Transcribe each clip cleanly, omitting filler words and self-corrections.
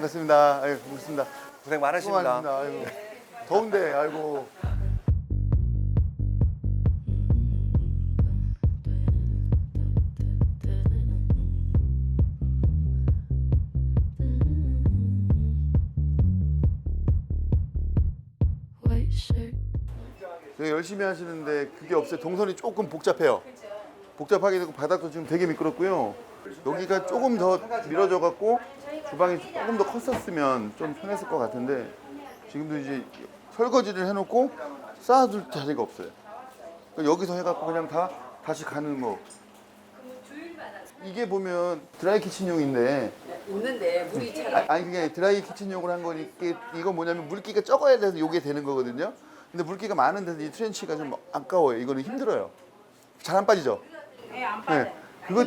뵙습니다. 아유, 고맙습니다. 고생 많으십니다. 수고하셨습니다. 아이고. 더운데, 아이고. 되게 열심히 하시는데 그게 없어요. 동선이 조금 복잡해요. 복잡하게 되고 바닥도 지금 되게 미끄럽고요. 여기가 조금 더 밀어져 갖고 주방이 조금 더 컸었으면 좀 편했을 것 같은데 지금도 이제 설거지를 해놓고 쌓아둘 자리가 없어요. 그러니까 여기서 해갖고 그냥 다 다시 가는 거. 이게 보면 드라이 키친용인데 있는데 물이 잘 아니 그게 드라이 키친용으로 한 거니 이건 뭐냐면 물기가 적어야 돼서 이게 되는 거거든요. 근데 물기가 많은 데서 이 트렌치가 좀 아까워요. 이거는 힘들어요. 잘 안 빠지죠? 네, 안 빠져요. 네. 그거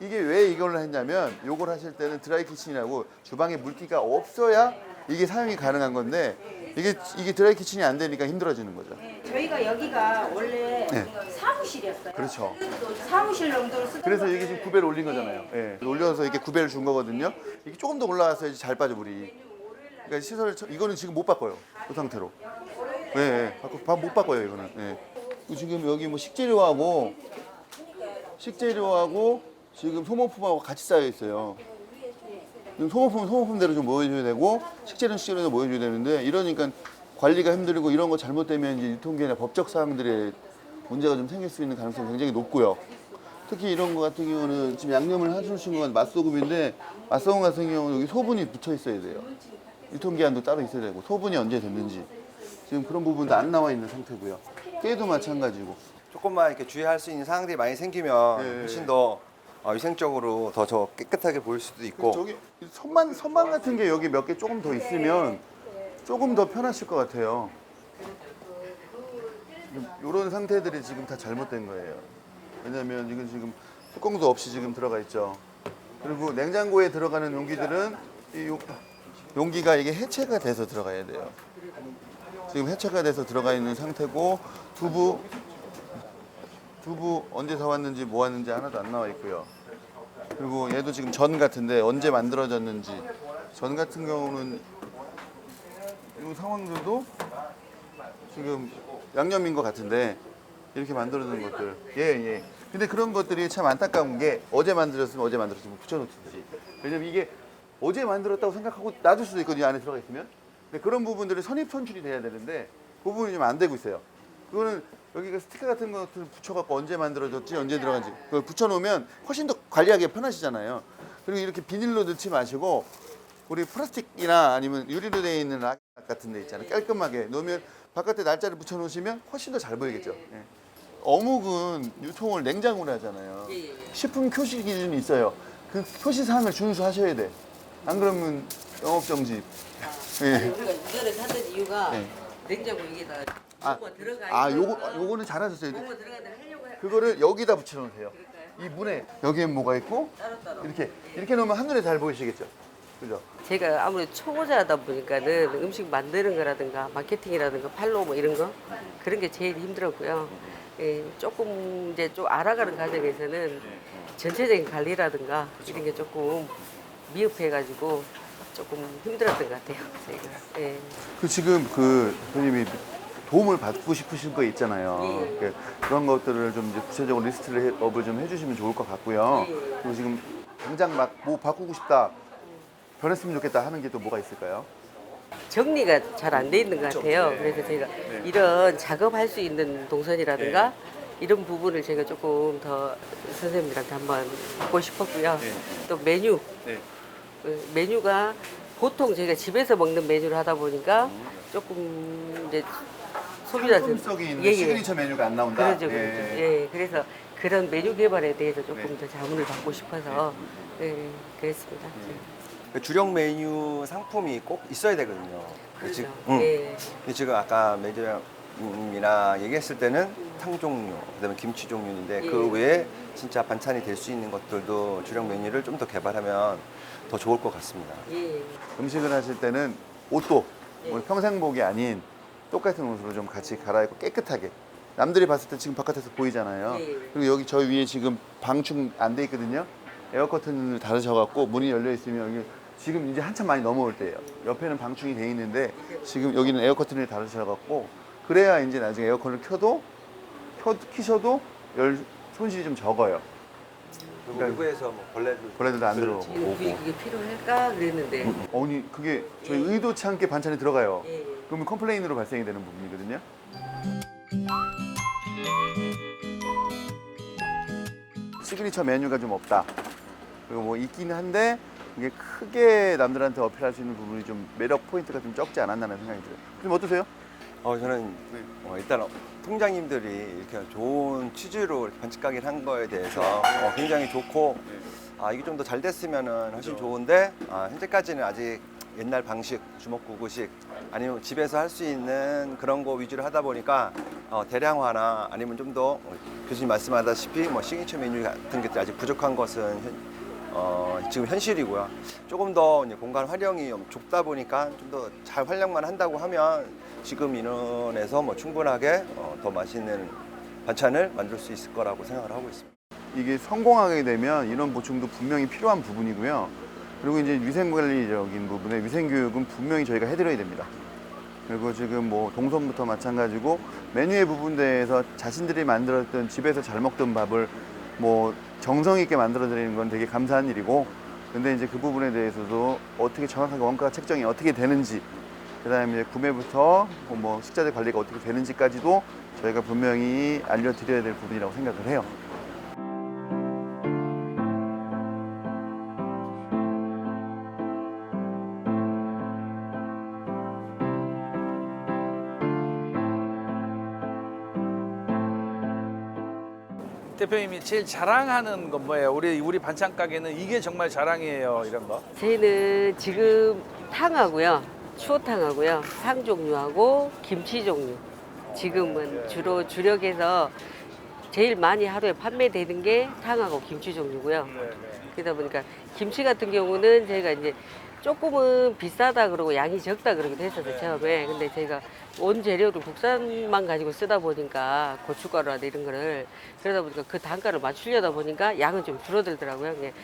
이게 왜 이걸로 했냐면 요걸 하실 때는 드라이 키친이라고 주방에 물기가 없어야 이게 사용이 가능한 건데 이게 드라이 키친이 안 되니까 힘들어지는 거죠. 네, 저희가 여기가 원래 네. 사무실이었어요. 그렇죠. 사무실 정도로 쓰던 그래서 거를 이게 지금 9배를 올린 거잖아요. 예. 올려서 이렇게 9배를 준 거거든요. 이게 조금 더 올라갔어야지 잘 빠져 물이. 그러니까 시설을 이거는 지금 못 바꿔요. 그 상태로. 예. 예. 못 바꿔요 이거는. 예. 지금 여기 뭐 식재료하고 지금 소모품하고 같이 쌓여 있어요. 지금 소모품은 소모품대로 좀 모여줘야 되고 식재료는 식재료대로 모여줘야 되는데 이러니까 관리가 힘들고 이런 거 잘못되면 이제 유통기한이나 법적 사항들에 문제가 좀 생길 수 있는 가능성이 굉장히 높고요. 특히 이런 거 같은 경우는 지금 양념을 해주신 건 맛소금인데 맛소금 같은 경우는 여기 소분이 붙어 있어야 돼요. 유통기한도 따로 있어야 되고 소분이 언제 됐는지 지금 그런 부분도 안 나와 있는 상태고요. 깨도 마찬가지고. 조금만 이렇게 주의할 수 있는 사항들이 많이 생기면 예. 훨씬 더 위생적으로 더 깨끗하게 보일 수도 있고. 저기 선반 같은 게 여기 몇 개 조금 더 있으면 조금 더 편하실 것 같아요. 이런 상태들이 지금 다 잘못된 거예요. 왜냐면 이건 지금 뚜껑도 없이 지금 들어가 있죠. 그리고 냉장고에 들어가는 용기들은 이 용기가 이게 해체가 돼서 들어가야 돼요. 지금 해체가 돼서 들어가 있는 상태고 두부 언제 사왔는지 뭐 왔는지 하나도 안 나와 있고요. 그리고 얘도 지금 전 같은데 언제 만들어졌는지 전 같은 경우는 이 상황들도 지금 양념인 것 같은데 이렇게 만들어놓은 것들 예. 근데 그런 것들이 참 안타까운 게 어제 만들었으면 붙여놓든지. 왜냐면 이게 어제 만들었다고 생각하고 놔둘 수도 있거든요. 안에 들어가 있으면. 근데 그런 부분들이 선입선출이 돼야 되는데 그 부분이 좀 안 되고 있어요. 그거는 여기가 스티커 같은 것들 붙여갖고 언제 만들어졌지 언제 들어간지 그걸 붙여놓으면 훨씬 더 관리하기 편하시잖아요. 그리고 이렇게 비닐로 넣지 마시고 우리 플라스틱이나 아니면 유리로 되어 있는 락 같은 데 있잖아요. 깔끔하게 놓으면 바깥에 날짜를 붙여놓으시면 훨씬 더 잘 보이겠죠. 예. 어묵은 유통을 냉장고로 하잖아요. 식품 표시 기준이 있어요. 그 표시 사항을 준수하셔야 돼. 안 그러면 영업 정지. 예. 우리가 이거를 사는 이유가 네. 냉장고 여기다 아, 뭐가 들어가 요거는 잘하셨어요. 뭐가 들어가다 하려고 그거를 여기다 붙여놓으세요. 그럴까요? 이 문에 여기엔 뭐가 있고 따로따로 이렇게 놓으면 한눈에 잘 보이시겠죠. 그죠? 제가 아무래도 초보자다 보니까는 음식 만드는 거라든가 마케팅이라든가 팔로우 뭐 이런 거 그런 게 제일 힘들었고요. 예, 조금 이제 좀 알아가는 과정에서는 전체적인 관리라든가 이런 게 조금 미흡해가지고 조금 힘들었던 것 같아요. 저희가. 예. 지금 선생님이 도움을 받고 싶으신 거 있잖아요. 그런 것들을 좀 이제 구체적으로 리스트를 업을 좀 해주시면 좋을 것 같고요. 그리고 지금 당장 막 뭐 바꾸고 싶다, 변했으면 좋겠다 하는 게 또 뭐가 있을까요? 정리가 잘 안 돼 있는 것 같아요. 그래서 제가 이런 작업할 수 있는 동선이라든가 이런 부분을 제가 조금 더 선생님들한테 한번 받고 싶었고요. 또 메뉴. 메뉴가 보통 제가 집에서 먹는 메뉴를 하다 보니까 조금 이제 소비자들 상품성이 있는 시그니처 메뉴가 안 나온다. 그러죠. 예. 그래서 그런 메뉴 개발에 대해서 조금 더 자문을 받고 싶어서 그랬습니다. 주력 메뉴 상품이 꼭 있어야 되거든요. 그렇죠. 근데 지금 아까 매니저님이랑 얘기했을 때는 탕 종류, 그다음에 김치 종류인데 그 외에 진짜 반찬이 될 수 있는 것들도 주력 메뉴를 좀 더 개발하면 더 좋을 것 같습니다. 음식을 하실 때는 옷도 우리 평상복이 아닌 똑같은 옷으로 좀 같이 갈아입고 깨끗하게 남들이 봤을 때 지금 바깥에서 보이잖아요. 그리고 여기 저 위에 지금 방충 안 돼 있거든요. 에어 커튼을 닫으셔갖고 문이 열려 있으면 여기 지금 이제 한참 많이 넘어올 때예요. 옆에는 방충이 돼 있는데 지금 여기는 에어 커튼을 달으셔갖고 그래야 이제 나중에 에어컨을 키셔도 열 손실이 좀 적어요. 그리고 외부에서 뭐 벌레들도 안 들어오고. 지금 그게 필요할까 그랬는데. 어머니 그게 저희 의도치 않게 반찬이 들어가요. 예. 그러면 컴플레인으로 발생이 되는 부분이거든요. 시그니처 메뉴가 좀 없다. 그리고 뭐 있긴 한데 이게 크게 남들한테 어필할 수 있는 부분이 좀 매력 포인트가 좀 적지 않았나는 생각이 들어요. 좀 어떠세요? 저는 일단 통장님들이 이렇게 좋은 취지로 반찬 가게를 한 거에 대해서 굉장히 좋고 이게 좀 더 잘 됐으면 훨씬 좋은데 현재까지는 아직 옛날 방식 주먹구구식 아니면 집에서 할 수 있는 그런 거 위주로 하다 보니까 대량화나 아니면 좀 더 교수님 말씀하다시피 뭐 시그니처 메뉴 같은 것들이 아직 부족한 것은 지금 현실이고요. 조금 더 이제 공간 활용이 좁다 보니까 좀 더 잘 활용만 한다고 하면 지금 인원에서 뭐 충분하게 더 맛있는 반찬을 만들 수 있을 거라고 생각을 하고 있습니다. 이게 성공하게 되면 인원 보충도 분명히 필요한 부분이고요. 그리고 이제 위생관리적인 부분에 위생교육은 분명히 저희가 해드려야 됩니다. 그리고 지금 뭐 동선부터 마찬가지고 메뉴의 부분대에서 자신들이 만들었던 집에서 잘 먹던 밥을 뭐 정성 있게 만들어 드리는 건 되게 감사한 일이고, 근데 이제 그 부분에 대해서도 어떻게 정확하게 원가 책정이 어떻게 되는지, 그다음에 구매부터 뭐 식자재 관리가 어떻게 되는지까지도 저희가 분명히 알려드려야 될 부분이라고 생각을 해요. 대표님이 제일 자랑하는 건 뭐예요? 우리 반찬 가게는 이게 정말 자랑이에요, 이런 거. 저희는 지금 탕하고요, 추어탕하고요, 상 종류하고 김치 종류. 지금은 주로 주력해서 제일 많이 하루에 판매되는 게 탕하고 김치 종류고요. 그러다 보니까 김치 같은 경우는 저희가 이제 조금은 비싸다 그러고 양이 적다 그러기도 했었어요, 처음에. 근데 저희가 온 재료를 국산만 가지고 쓰다 보니까 고춧가루라든지 이런 거를, 그러다 보니까 그 단가를 맞추려다 보니까 양은 좀 줄어들더라고요. 근데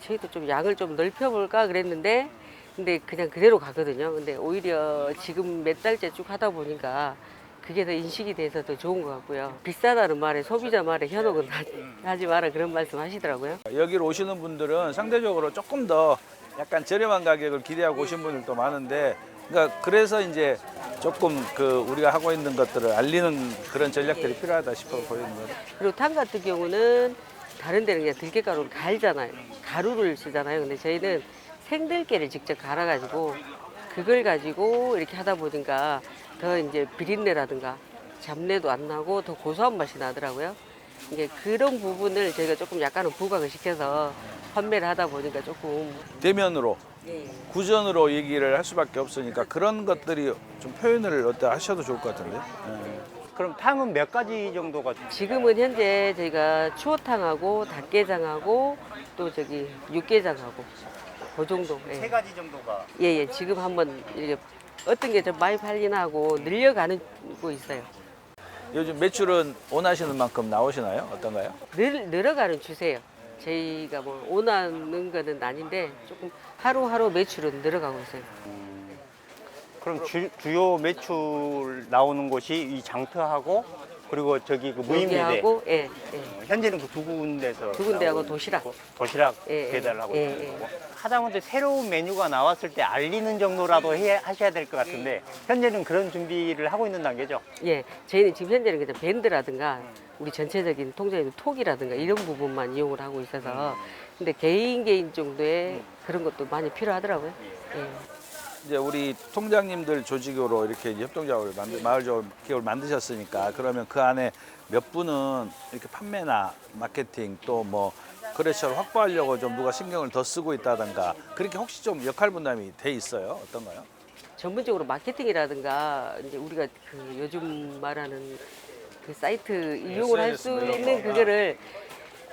저희도 좀 양을 좀 넓혀볼까 그랬는데, 근데 그냥 그대로 가거든요. 근데 오히려 지금 몇 달째 쭉 하다 보니까 그게 더 인식이 돼서 더 좋은 것 같고요. 비싸다는 말에, 소비자 말에 현혹은 하지 마라, 그런 말씀 하시더라고요. 여기로 오시는 분들은 상대적으로 조금 더 약간 저렴한 가격을 기대하고 오신 분들도 많은데, 그러니까 그래서 이제 조금 우리가 하고 있는 것들을 알리는 그런 전략들이 필요하다 싶어 보이는 거예요. 그리고 탕 같은 경우는 다른 데는 그냥 들깨가루를 갈잖아요. 가루를 쓰잖아요. 근데 저희는 생들깨를 직접 갈아가지고 그걸 가지고 이렇게 하다 보니까 더 이제 비린내라든가 잡내도 안 나고 더 고소한 맛이 나더라고요. 이게 그런 부분을 저희가 조금 약간은 부각을 시켜서 판매를 하다 보니까 조금 대면으로, 예. 구전으로 얘기를 할 수밖에 없으니까 그런 것들이 좀 표현을 하셔도 좋을 것 같은데. 그럼 탕은 몇 가지 정도가 지금은 현재 저희가 추어탕하고 닭게장하고 또 저기 육게장하고 그 정도. 예. 세 가지 정도가 예. 지금 한번 이렇게 어떤 게 좀 많이 팔리나 하고 늘려가는 거 있어요. 요즘 매출은 원하시는 만큼 나오시나요? 어떤가요? 늘어가는 추세예요. 저희가 뭐 원하는 거는 아닌데 조금 하루하루 매출은 늘어가고 있어요. 그럼 주요 매출 나오는 곳이 이 장터하고 그리고 저기 그 무인미대 하고 예. 현재는 그 두 군데서 두 군데하고 나오고 도시락. 있고, 도시락 예, 배달을 하고 예, 있는 예. 거고 하다못해 새로운 메뉴가 나왔을 때 알리는 정도라도 하셔야 될 것 같은데 현재는 그런 준비를 하고 있는 단계죠. 예, 저희는 지금 현재는 그냥 밴드라든가 우리 전체적인 통장의 톡이라든가 이런 부분만 이용을 하고 있어서, 근데 개인 정도의 그런 것도 많이 필요하더라고요. 예. 이제 우리 통장님들 조직으로 이렇게 협동조합을 마을 기업을 만드셨으니까, 그러면 그 안에 몇 분은 이렇게 판매나 마케팅 또 뭐 거래처를 확보하려고 좀 누가 신경을 더 쓰고 있다든가, 그렇게 혹시 좀 역할 분담이 돼 있어요? 어떤가요? 전문적으로 마케팅이라든가 이제 우리가 그 요즘 말하는 그 사이트 이용을 할 수 있는 그거를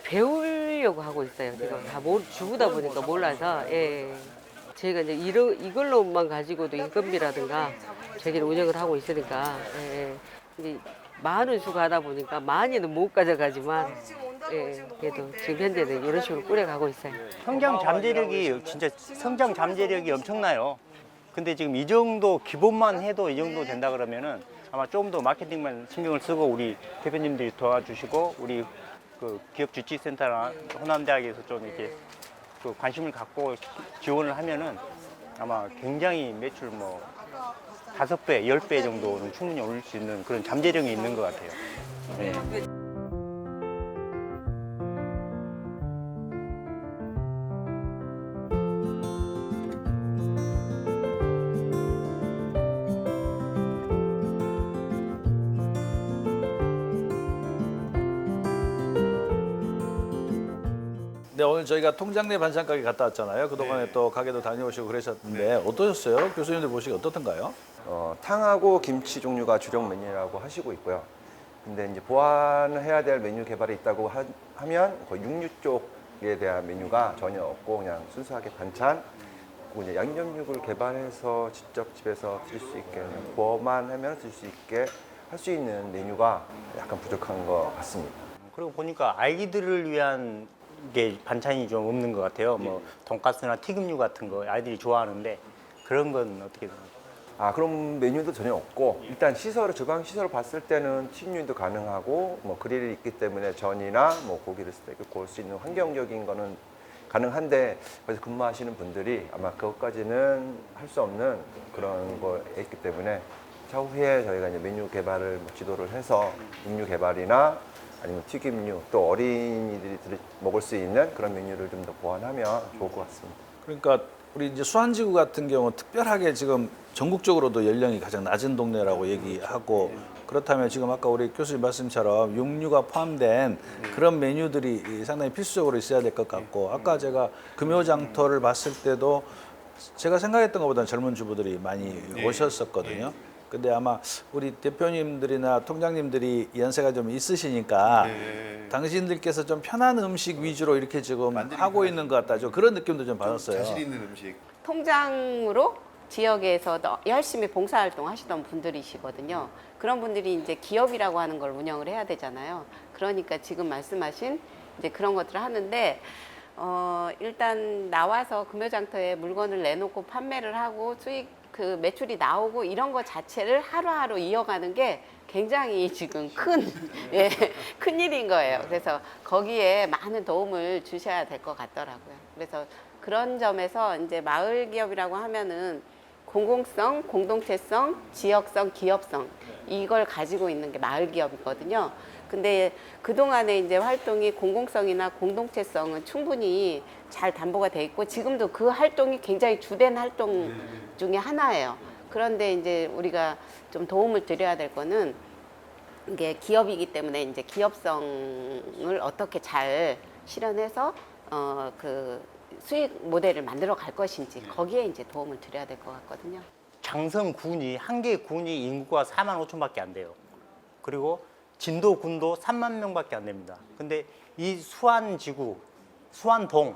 배우려고 하고 있어요. 지금 다 주부다 보니까 몰라서. 예. 저희가 이제 이걸로만 가지고도 인건비라든가 저기를 운영을 하고 있으니까, 예. 이제 많은 수가 하다 보니까 많이는 못 가져가지만 예, 그래도 지금 현재는 이런 식으로 꾸려가고 있어요. 성장 잠재력이 진짜 성장 잠재력이 엄청나요. 근데 지금 이 정도 기본만 해도 이 정도 된다 그러면은 아마 조금 더 마케팅만 신경을 쓰고 우리 대표님들이 도와주시고 우리 그 기업주치센터나 호남대학에서 좀 이렇게 그 관심을 갖고 지원을 하면은 아마 굉장히 매출 뭐 5배, 10배 정도는 충분히 올릴 수 있는 그런 잠재력이 있는 것 같아요. 네. 네, 오늘 저희가 통장내 반찬 가게 갔다 왔잖아요. 그동안에 또 가게도 다녀오시고 그러셨는데 어떠셨어요? 교수님들 보시기 어떻던가요? 탕하고 김치 종류가 주력 메뉴라고 하시고 있고요. 근데 이제 보완을 해야 될 메뉴 개발이 있다고 하면 그 육류 쪽에 대한 메뉴가 전혀 없고 그냥 순수하게 반찬, 그리고 이제 양념육을 개발해서 직접 집에서 드실 수 있게 그냥 구워만 하면 드실 수 있게 할 수 있는 메뉴가 약간 부족한 것 같습니다. 그리고 보니까 아이들을 위한 게 반찬이 좀 없는 것 같아요. 뭐 돈가스나 튀김류 같은 거 아이들이 좋아하는데 그런 건 어떻게 생각하세요? 그런 메뉴도 전혀 없고 일단 주방 시설을 봤을 때는 튀김류도 가능하고 뭐 그릴이 있기 때문에 전이나 뭐 고기를 스테이크 구울 수 있는 환경적인 거는 가능한데 거기서 근무하시는 분들이 아마 그것까지는 할 수 없는 그런 거에 있기 때문에 차후에 저희가 이제 메뉴 개발을 지도를 해서 육류 개발이나 아니면 튀김류 또 어린이들이 먹을 수 있는 그런 메뉴를 좀 더 보완하면 좋을 것 같습니다. 그러니까 우리 이제 수안지구 같은 경우 특별하게 지금 전국적으로도 연령이 가장 낮은 동네라고 얘기하고 그렇다면 지금 아까 우리 교수님 말씀처럼 육류가 포함된 그런 메뉴들이 상당히 필수적으로 있어야 될 것 같고 아까 제가 금요장터를 봤을 때도 제가 생각했던 것보다는 젊은 주부들이 많이 오셨었거든요. 근데 아마 우리 대표님들이나 통장님들이 연세가 좀 있으시니까 당신들께서 좀 편한 음식 위주로 이렇게 지금 하고 있는 것 같다. 좀 그런 느낌도 좀 받았어요. 자신 있는 음식. 통장으로 지역에서 열심히 봉사활동 하시던 분들이시거든요. 그런 분들이 이제 기업이라고 하는 걸 운영을 해야 되잖아요. 그러니까 지금 말씀하신 이제 그런 것들을 하는데 일단 나와서 금요장터에 물건을 내놓고 판매를 하고 수익 그 매출이 나오고 이런 것 자체를 하루하루 이어가는 게 굉장히 지금 큰 일인 거예요. 그래서 거기에 많은 도움을 주셔야 될 것 같더라고요. 그래서 그런 점에서 이제 마을 기업이라고 하면은 공공성, 공동체성, 지역성, 기업성 이걸 가지고 있는 게 마을 기업이거든요. 근데 그동안에 이제 활동이 공공성이나 공동체성은 충분히 잘 담보가 돼 있고 지금도 그 활동이 굉장히 주된 활동 중에 하나예요. 그런데 이제 우리가 좀 도움을 드려야 될 거는 이게 기업이기 때문에 이제 기업성을 어떻게 잘 실현해서 그 수익 모델을 만들어 갈 것인지 거기에 이제 도움을 드려야 될 것 같거든요. 장성군이 한 개 군이 인구가 4만 5천밖에 안 돼요. 그리고 진도 군도 3만 명밖에 안 됩니다. 근데 이 수안지구, 수안동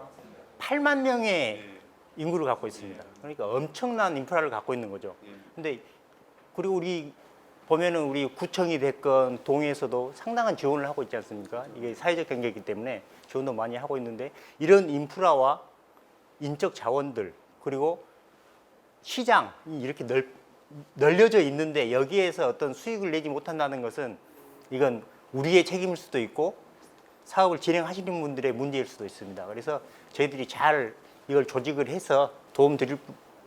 8만 명의 인구를 갖고 있습니다. 그러니까 엄청난 인프라를 갖고 있는 거죠. 근데 그리고 우리 보면은 우리 구청이 됐건 동에서도 상당한 지원을 하고 있지 않습니까? 이게 사회적 경제이기 때문에 지원도 많이 하고 있는데 이런 인프라와 인적 자원들 그리고 시장이 이렇게 널려져 있는데 여기에서 어떤 수익을 내지 못한다는 것은 이건 우리의 책임일 수도 있고 사업을 진행하시는 분들의 문제일 수도 있습니다. 그래서 저희들이 잘 이걸 조직을 해서 도움 드릴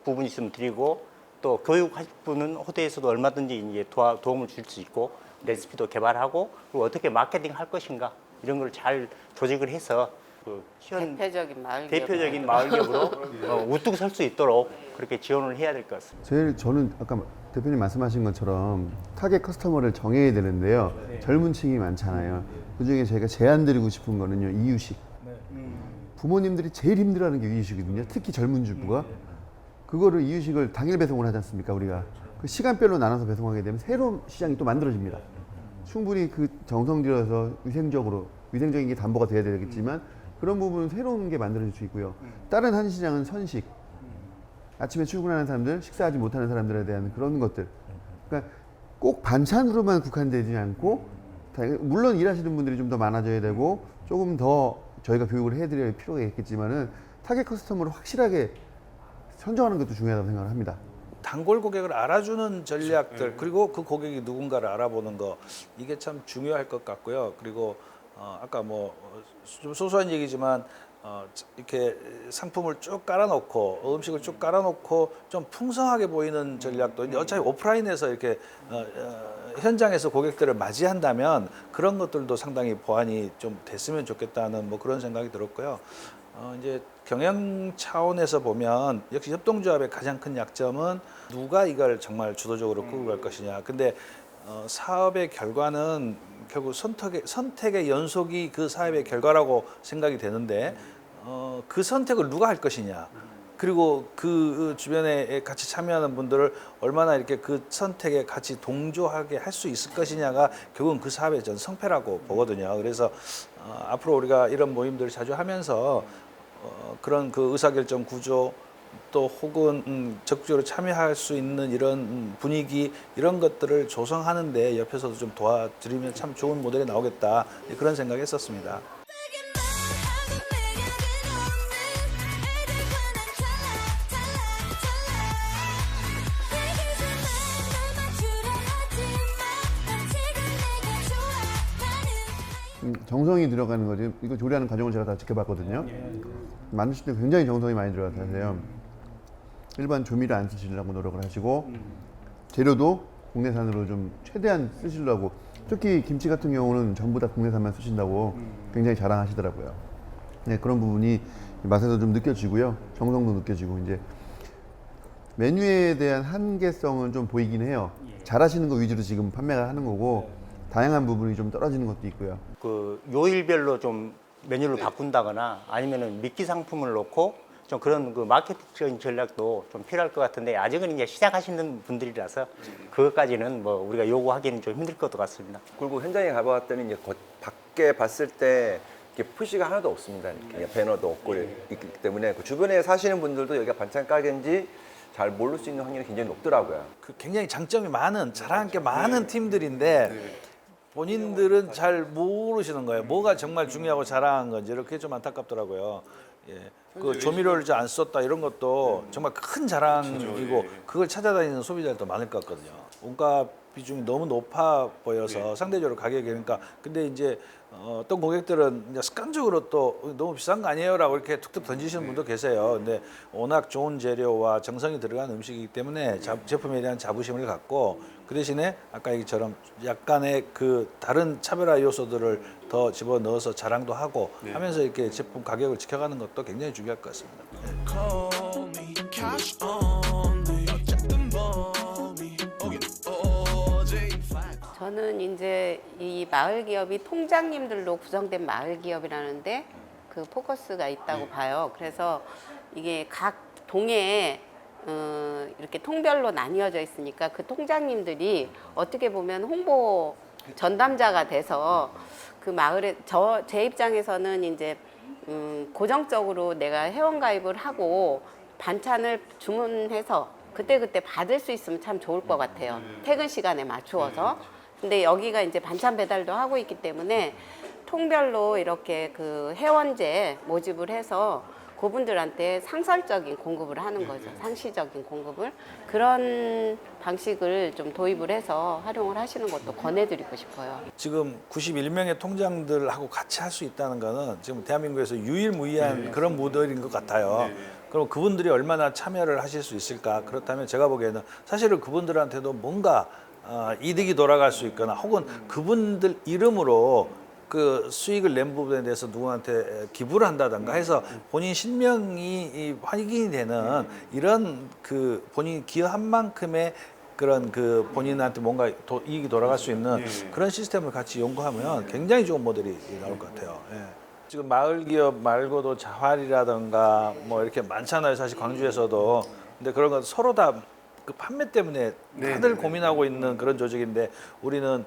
부분이 있으면 드리고 또 교육하실 분은 호대에서도 얼마든지 이제 도움을 줄 수 있고 레시피도 개발하고 그리고 어떻게 마케팅 할 것인가 이런 걸 잘 조직을 해서 그 대표적인 마을 기업으로 우뚝 설 수 있도록 그렇게 지원을 해야 될 것 같습니다. 저는 아까 대표님 말씀하신 것처럼 타겟 커스터머를 정해야 되는데요. 젊은 층이 많잖아요. 그중에 저희가 제안 드리고 싶은 거는요. 이유식. 부모님들이 제일 힘들어하는 게 이유식이거든요. 특히 젊은 주부가. 그거를 이유식을 당일 배송을 하지 않습니까? 우리가. 그 시간별로 나눠서 배송하게 되면 새로운 시장이 또 만들어집니다. 충분히 그 정성 들여서 위생적인 게 담보가 돼야 되겠지만 그런 부분은 새로운 게 만들어질 수 있고요. 다른 한 시장은 선식. 아침에 출근하는 사람들, 식사하지 못하는 사람들에 대한 그런 것들. 그러니까 꼭 반찬으로만 국한되지 않고 물론 일하시는 분들이 좀 더 많아져야 되고 조금 더 저희가 교육을 해드릴 필요가 있겠지만은 타겟 커스터머를 확실하게 선정하는 것도 중요하다고 생각을 합니다. 단골 고객을 알아주는 전략들 그리고 그 고객이 누군가를 알아보는 거 이게 참 중요할 것 같고요. 그리고 아까 뭐 좀 소소한 얘기지만 이렇게 상품을 쭉 깔아놓고 음식을 쭉 깔아놓고 좀 풍성하게 보이는 전략도 이제 어차피 오프라인에서 이렇게 현장에서 고객들을 맞이한다면 그런 것들도 상당히 보완이 좀 됐으면 좋겠다는 뭐 그런 생각이 들었고요. 이제 경영 차원에서 보면 역시 협동조합의 가장 큰 약점은 누가 이걸 정말 주도적으로 끌고 갈 것이냐. 근데 사업의 결과는 결국 선택의 연속이 그 사업의 결과라고 생각이 되는데 그 선택을 누가 할 것이냐. 그리고 그 주변에 같이 참여하는 분들을 얼마나 이렇게 그 선택에 같이 동조하게 할 수 있을 것이냐가 결국은 그 사업의 전 성패라고 보거든요. 그래서 앞으로 우리가 이런 모임들을 자주 하면서 그런 그 의사결정 구조 또 혹은 적극적으로 참여할 수 있는 이런 분위기 이런 것들을 조성하는데 옆에서도 좀 도와드리면 참 좋은 모델이 나오겠다 그런 생각을 했었습니다. 정성이 들어가는 거지. 이거 조리하는 과정을 제가 다 지켜봤거든요. 만드실 때 굉장히 정성이 많이 들어가세요. 일반 조미료 안 쓰시려고 노력을 하시고 재료도 국내산으로 좀 최대한 쓰시려고. 특히 김치 같은 경우는 전부 다 국내산만 쓰신다고 굉장히 자랑하시더라고요. 네, 그런 부분이 맛에서 좀 느껴지고요. 정성도 느껴지고 이제 메뉴에 대한 한계성은 좀 보이긴 해요. 잘하시는 거 위주로 지금 판매가 하는 거고 다양한 부분이 좀 떨어지는 것도 있고요. 그 요일별로 좀 메뉴를 바꾼다거나 아니면은 미끼 상품을 넣고 좀 그런 그 마케팅적인 전략도 좀 필요할 것 같은데 아직은 이제 시작하시는 분들이라서 그것까지는 뭐 우리가 요구하기는 좀 힘들 것 같습니다. 그리고 현장에 가봤더니 이제 밖에 봤을 때 이렇게 표시가 하나도 없습니다. 이렇게 배너도 없고 있기 때문에 그 주변에 사시는 분들도 여기가 반찬 가게인지 잘 모를 수 있는 확률이 굉장히 높더라고요. 그 굉장히 장점이 많은 자랑할 게 많은 팀들인데 본인들은 잘 모르시는 거예요. 뭐가 정말 중요하고 자랑한 건지 이렇게 좀 안타깝더라고요. 예. 그 조미료를 잘 안 썼다 이런 것도 정말 큰 자랑이고 그걸 찾아다니는 소비자들도 많을 것 같거든요. 원가 비중이 너무 높아 보여서 상대적으로 가격이 그러니까 근데 이제 어떤 고객들은 이제 습관적으로 또 너무 비싼 거 아니에요라고 이렇게 툭툭 던지시는 분도 계세요. 근데 워낙 좋은 재료와 정성이 들어간 음식이기 때문에 제품에 대한 자부심을 갖고 그 대신에 아까 얘기처럼 약간의 그 다른 차별화 요소들을 더 집어넣어서 자랑도 하고 하면서 이렇게 제품 가격을 지켜가는 것도 굉장히 중요할 것 같습니다. Call me, cash only. 어쨌든 mommy, OJ flat. 저는 이제 이 마을 기업이 통장님들로 구성된 마을 기업이라는데 그 포커스가 있다고 봐요. 그래서 이게 각 동에 이렇게 통별로 나뉘어져 있으니까 그 통장님들이 어떻게 보면 홍보 전담자가 돼서 그 마을에 제 입장에서는 이제 고정적으로 내가 회원가입을 하고 반찬을 주문해서 그때그때 받을 수 있으면 참 좋을 것 같아요. 퇴근 시간에 맞추어서. 근데 여기가 이제 반찬 배달도 하고 있기 때문에 통별로 이렇게 그 회원제 모집을 해서 그분들한테 상설적인 공급을 하는 거죠. 상시적인 공급을. 그런 방식을 좀 도입을 해서 활용을 하시는 것도 권해드리고 싶어요. 지금 91명의 통장들하고 같이 할 수 있다는 거는 지금 대한민국에서 유일무이한 그런 모델인 것 같아요. 그럼 그분들이 얼마나 참여를 하실 수 있을까? 그렇다면 제가 보기에는 사실은 그분들한테도 뭔가 이득이 돌아갈 수 있거나 혹은 그분들 이름으로 그 수익을 낸 부분에 대해서 누구한테 기부를 한다든가 해서 본인 실명이 확인이 되는 이런 그 본인이 기여한 만큼의 그런 그 본인한테 뭔가 이익이 돌아갈 수 있는 그런 시스템을 같이 연구하면 굉장히 좋은 모델이 나올 것 같아요. 예. 지금 마을 기업 말고도 자활이라든가 뭐 이렇게 많잖아요. 사실 광주에서도. 근데 그런 건 서로 다 그 판매 때문에 다들 고민하고 있는 그런 조직인데 우리는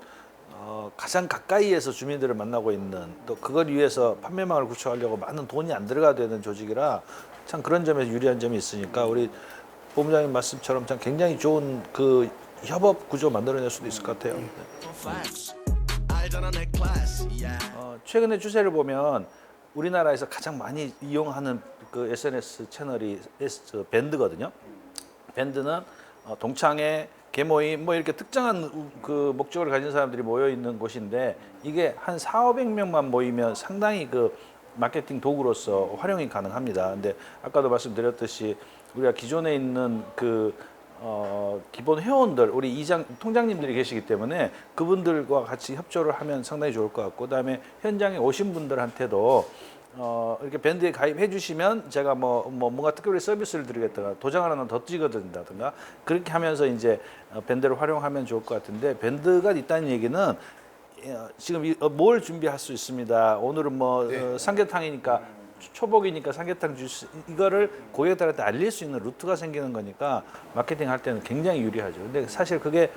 가장 가까이에서 주민들을 만나고 있는 또 그걸 위해서 판매망을 구축하려고 많은 돈이 안 들어가야 되는 조직이라 참 그런 점에서 유리한 점이 있으니까 우리 본부장님 말씀처럼 참 굉장히 좋은 그 협업 구조 만들어낼 수도 있을 것 같아요. Facts. I 여전한 내 클래스. Yeah. 최근의 추세를 보면 우리나라에서 가장 많이 이용하는 그 SNS 채널이 밴드거든요. 밴드는 동창회, 계모임 뭐 이렇게 특정한 그 목적을 가진 사람들이 모여 있는 곳인데 이게 한 400~500명만 모이면 상당히 그 마케팅 도구로서 활용이 가능합니다. 근데 아까도 말씀드렸듯이 우리가 기존에 있는 그 기본 회원들, 우리 통장님들이 계시기 때문에 그분들과 같이 협조를 하면 상당히 좋을 것 같고, 그다음에 현장에 오신 분들한테도 이렇게 밴드에 가입해 주시면 제가 뭔가 특별히 서비스를 드리겠다가 도장을 하나 더 찍어드린다든가 그렇게 하면서 이제 밴드를 활용하면 좋을 것 같은데, 밴드가 있다는 얘기는 지금 뭘 준비할 수 있습니다. 오늘은 삼계탕이니까 초복이니까 삼계탕 주스, 이거를 고객들한테 알릴 수 있는 루트가 생기는 거니까 마케팅 할 때는 굉장히 유리하죠. 근데 사실 그게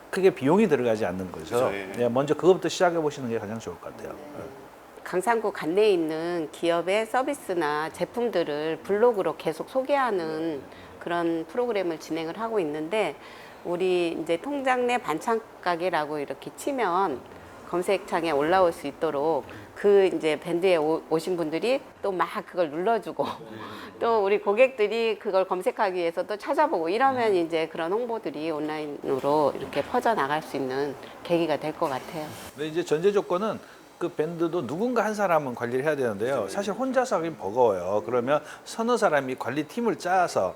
크게 비용이 들어가지 않는 거죠. 먼저 그것부터 시작해 보시는 게 가장 좋을 것 같아요. 강산구 관내에 있는 기업의 서비스나 제품들을 블로그로 계속 소개하는 그런 프로그램을 진행을 하고 있는데, 우리 이제 통장내 반찬 가게라고 이렇게 치면 검색창에 올라올 수 있도록 그 이제 밴드에 오신 분들이 또 막 그걸 눌러주고 또 우리 고객들이 그걸 검색하기 위해서 또 찾아보고 이러면 이제 그런 홍보들이 온라인으로 이렇게 퍼져나갈 수 있는 계기가 될 것 같아요. 근데 이제 전제 조건은 그 밴드도 누군가 한 사람은 관리를 해야 되는데요. 사실 혼자서 하긴 버거워요. 그러면 서너 사람이 관리팀을 짜서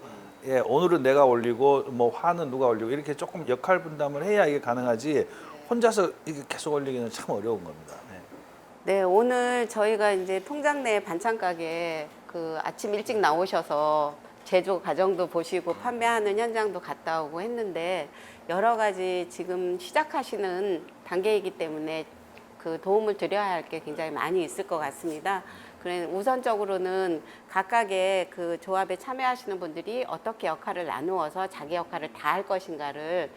오늘은 내가 올리고 화는 누가 올리고 이렇게 조금 역할 분담을 해야 이게 가능하지, 혼자서 이게 계속 올리기는 참 어려운 겁니다. 네, 오늘 저희가 이제 통장내 반찬 가게 그 아침 일찍 나오셔서 제조 과정도 보시고 판매하는 현장도 갔다 오고 했는데, 여러 가지 지금 시작하시는 단계이기 때문에 그 도움을 드려야 할 게 굉장히 많이 있을 것 같습니다. 그래 우선적으로는 각각의 그 조합에 참여하시는 분들이 어떻게 역할을 나누어서 자기 역할을 다 할 것인가를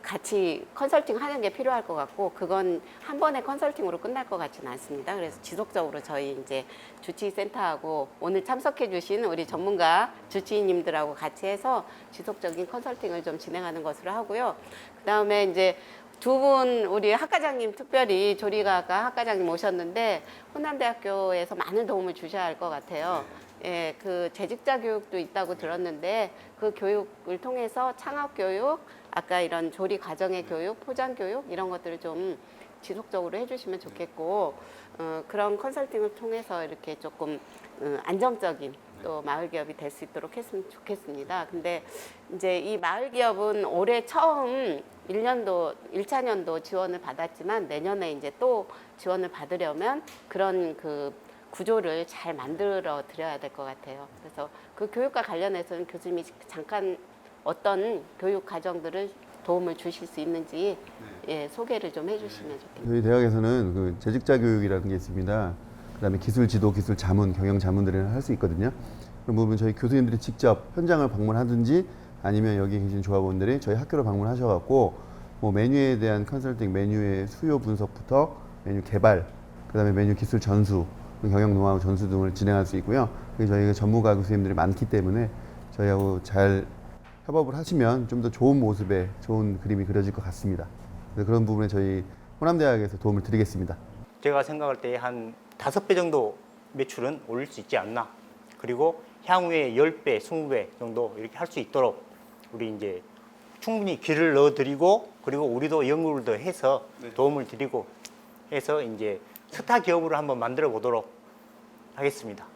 같이 컨설팅 하는 게 필요할 것 같고, 그건 한 번의 컨설팅으로 끝날 것 같지는 않습니다. 그래서 지속적으로 저희 이제 주치센터하고 오늘 참석해 주신 우리 전문가 주치의님들하고 같이 해서 지속적인 컨설팅을 좀 진행하는 것으로 하고요. 그다음에 이제 두 분 우리 학과장님, 특별히 조리가가 학과장님 오셨는데 호남대학교에서 많은 도움을 주셔야 할 것 같아요. 예, 그 재직자 교육도 있다고 들었는데 그 교육을 통해서 창업 교육, 아까 이런 조리 과정의 교육, 포장 교육 이런 것들을 좀 지속적으로 해주시면 좋겠고, 그런 컨설팅을 통해서 이렇게 조금 안정적인 또 마을 기업이 될 수 있도록 했으면 좋겠습니다. 근데 이제 이 마을 기업은 올해 처음 1차 년도 지원을 받았지만 내년에 이제 또 지원을 받으려면 그런 그 구조를 잘 만들어 드려야 될 것 같아요. 그래서 그 교육과 관련해서는 교수님이 잠깐 어떤 교육 과정들을 도움을 주실 수 있는지 소개를 좀 해주시면 좋겠습니다. 저희 대학에서는 그 재직자 교육이라는 게 있습니다. 그다음에 기술 지도, 기술 자문, 경영 자문들을 할 수 있거든요. 그런 부분 저희 교수님들이 직접 현장을 방문하든지 아니면 여기 계신 조합원들이 저희 학교를 방문하셔갖고 메뉴에 대한 컨설팅, 메뉴의 수요 분석부터 메뉴 개발, 그다음에 메뉴 기술 전수, 경영 노하우 전수 등을 진행할 수 있고요. 저희가 전문가 교수님들이 많기 때문에 저희하고 잘 협업을 하시면 좀 더 좋은 모습의 좋은 그림이 그려질 것 같습니다. 그래서 그런 부분에 저희 호남대학에서 도움을 드리겠습니다. 제가 생각할 때 한 5배 정도 매출은 올릴 수 있지 않나. 그리고 향후에 10배, 20배 정도 이렇게 할 수 있도록 우리 이제 충분히 귀를 넣어드리고, 그리고 우리도 연구를 더 해서 도움을 드리고 해서 이제 스타 기업으로 한번 만들어 보도록 하겠습니다.